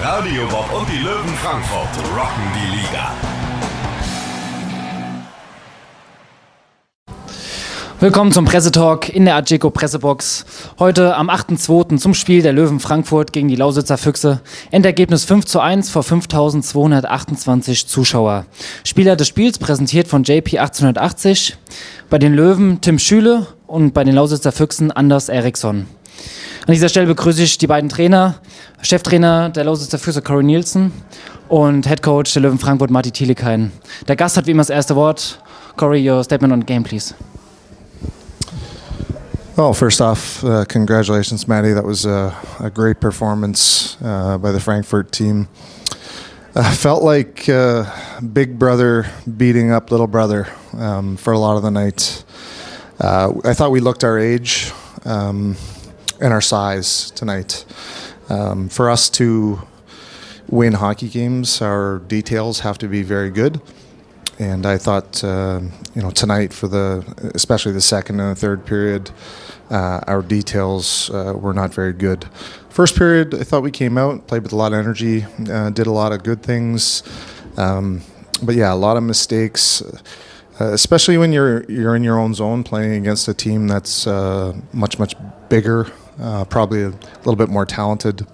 Radio Bob und die Löwen Frankfurt rocken die Liga. Willkommen zum Pressetalk in der Adjeko Pressebox. Heute am 8.2. zum Spiel der Löwen Frankfurt gegen die Lausitzer Füchse. Endergebnis 5:1 vor 5.228 Zuschauer. Spieler des Spiels präsentiert von JP 1880. Bei den Löwen Tim Schüle und bei den Lausitzer Füchsen Anders Eriksson. An dieser Stelle begrüße ich die beiden Trainer, Cheftrainer der Lausitzer Füchse Neilson und Headcoach der Löwen Frankfurt Matti Tiilikainen. Der Gast hat wie immer das erste Wort. Corey, your statement on the game, please. Well, first off, congratulations, Matti. That was a great performance by the Frankfurt team. Felt like big brother beating up little brother for a lot of the night. I thought we looked our age and our size tonight. For us to win hockey games, our details have to be very good. And I thought, tonight especially the second and the third period, our details were not very good. First period, I thought we came out, played with a lot of energy, did a lot of good things. But yeah, a lot of mistakes, especially when you're in your own zone playing against a team that's much, much bigger, probably a little bit more talented.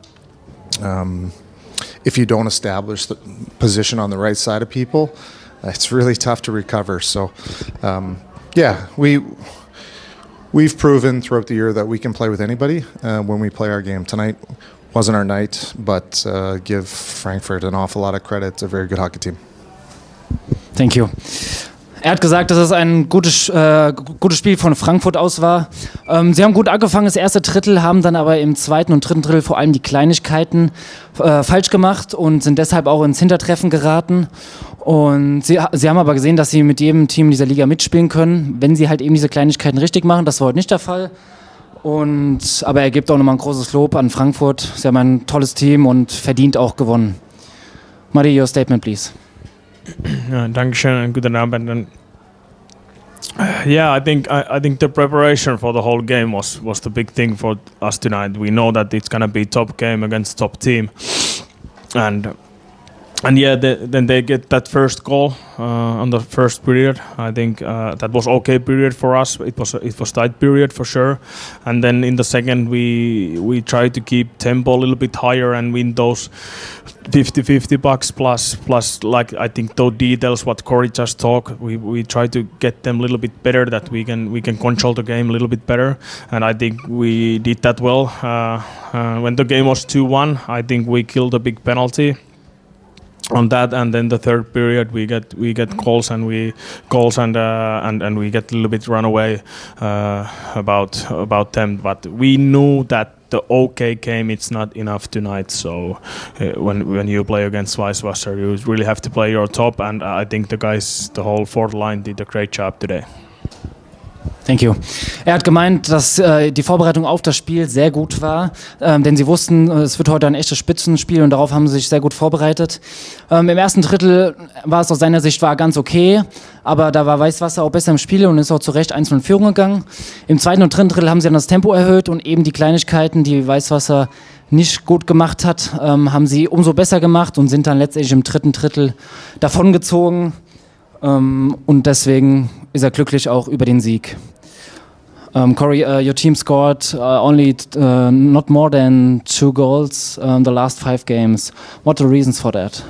If you don't establish the position on the right side of people, it's really tough to recover. So, we've proven throughout the year that we can play with anybody when we play our game. Tonight wasn't our night, but give Frankfurt an awful lot of credit. It's a very good hockey team. Thank you. Er hat gesagt, dass es ein gutes Spiel von Frankfurt aus war. Sie haben gut angefangen, das erste Drittel, haben dann aber im zweiten und dritten Drittel vor allem die Kleinigkeiten falsch gemacht und sind deshalb auch ins Hintertreffen geraten. Und sie haben aber gesehen, dass sie mit jedem Team in dieser Liga mitspielen können, wenn sie halt eben diese Kleinigkeiten richtig machen. Das war heute nicht der Fall. Aber er gibt auch nochmal ein großes Lob an Frankfurt. Sie haben ein tolles Team und verdient auch gewonnen. Matti, your statement, please. Dankeschön and guten Abend. And I think the preparation for the whole game was the big thing for us tonight. We know that it's gonna be top game against top team, then they get that first goal on the first period. I think that was okay period for us. It was tight period for sure. And then in the second we tried to keep tempo a little bit higher and win those 50-50 pucks plus like I think those details what Corey just talked. We try to get them a little bit better, that we can control the game a little bit better. And I think we did that well. When the game was 2-1, I think we killed a big penalty on that, and then the third period we get goals and we get a little bit run away about them, but we knew that the okay game, it's not enough tonight. So when you play against Weißwassers, you really have to play your top, and I think the whole fourth line did a great job today. Thank you. Er hat gemeint, dass die Vorbereitung auf das Spiel sehr gut war, denn sie wussten, es wird heute ein echtes Spitzenspiel und darauf haben sie sich sehr gut vorbereitet. Im ersten Drittel war es aus seiner Sicht ganz okay, aber da war Weißwasser auch besser im Spiel und ist auch zu Recht 1 in Führung gegangen. Im zweiten und dritten Drittel haben sie dann das Tempo erhöht und eben die Kleinigkeiten, die Weißwasser nicht gut gemacht hat, haben sie umso besser gemacht und sind dann letztendlich im dritten Drittel davongezogen. Und deswegen ist er glücklich auch über den Sieg. Corey, your team scored only not more than 2 goals the last 5 games. What are the reasons for that?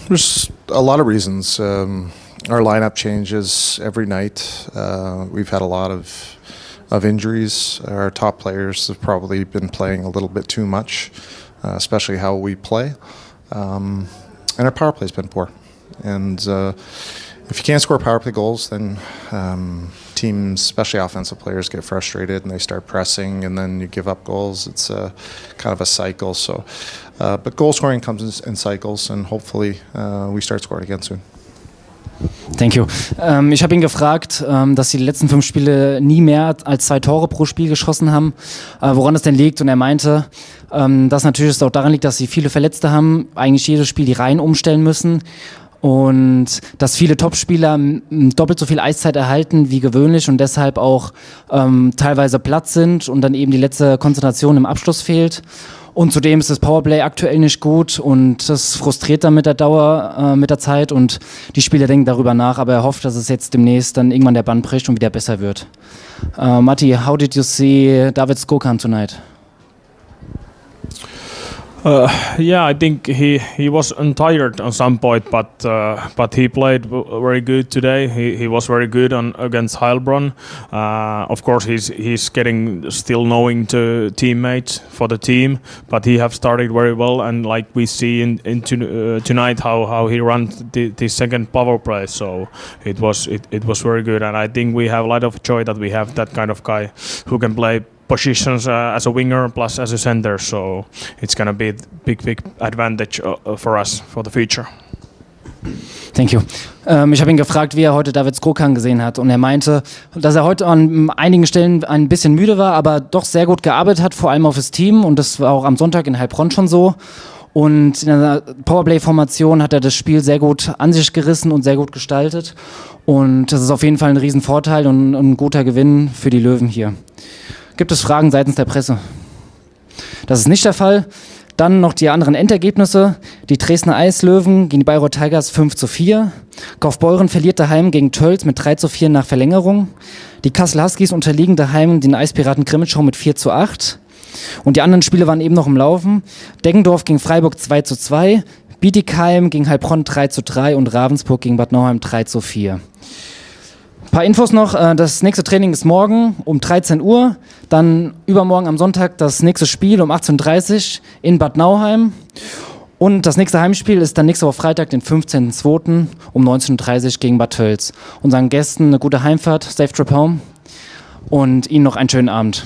There's a lot of reasons. Our lineup changes every night. We've had a lot of injuries. Our top players have probably been playing a little bit too much, especially how we play. And our power play's been poor. And if you can't score power play goals, then teams, especially offensive players, get frustrated and they start pressing, and then you give up goals. It's kind of a cycle. So, but goal scoring comes in cycles, and hopefully we start scoring again soon. Thank you. Ich habe ihn gefragt, dass sie die letzten 5 Spiele nie mehr als 2 Tore pro Spiel geschossen haben, woran es denn liegt. Und er meinte, dass natürlich es auch daran liegt, dass sie viele Verletzte haben, eigentlich jedes Spiel die Reihen umstellen müssen. und dass viele Topspieler doppelt so viel Eiszeit erhalten wie gewöhnlich und deshalb auch teilweise platt sind und dann eben die letzte Konzentration im Abschluss fehlt. Und zudem ist das Powerplay aktuell nicht gut und das frustriert dann mit der Dauer, mit der Zeit und die Spieler denken darüber nach, aber er hofft, dass es jetzt demnächst dann irgendwann der Bann bricht und wieder besser wird. Matti, how did you see David Skokan tonight? Yeah, I think he was tired at some point, but he played very good today. He was very good against Heilbronn. Of course, he's getting still knowing to teammates for the team, but he have started very well. And like we see tonight how he ran the second power play, so it was very good. And I think we have a lot of joy that we have that kind of guy who can play positions as a winger plus as a center, so it's gonna be a big advantage for us for the future. Thank you. Ich habe ihn gefragt, wie er heute David Skokan gesehen hat und er meinte, dass er heute an einigen Stellen ein bisschen müde war, aber doch sehr gut gearbeitet hat, vor allem auf das Team und das war auch am Sonntag in Heilbronn schon so. Und in der Powerplay-Formation hat er das Spiel sehr gut an sich gerissen und sehr gut gestaltet und das ist auf jeden Fall ein Riesenvorteil und ein guter Gewinn für die Löwen hier. Gibt es Fragen seitens der Presse? Das ist nicht der Fall. Dann noch die anderen Endergebnisse. Die Dresdner Eislöwen gegen die Bayreuth Tigers 5:4. Kaufbeuren verliert daheim gegen Tölz mit 3:4 nach Verlängerung. Die Kassel Huskies unterliegen daheim den Eispiraten Grimmitschau mit 4:8. Und die anderen Spiele waren eben noch im Laufen. Deggendorf gegen Freiburg 2:2. Bietigheim gegen Heilbronn 3:3 und Ravensburg gegen Bad Nauheim 3:4. Ein paar Infos noch, das nächste Training ist morgen um 13 Uhr, dann übermorgen am Sonntag das nächste Spiel um 18:30 Uhr in Bad Nauheim und das nächste Heimspiel ist dann nächste Woche Freitag, den 15.02. um 19:30 Uhr gegen Bad Tölz. Unseren Gästen eine gute Heimfahrt, safe trip home und Ihnen noch einen schönen Abend.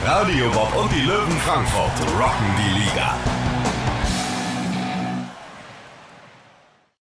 Radio Bob und die Löwen Frankfurt rocken die Liga.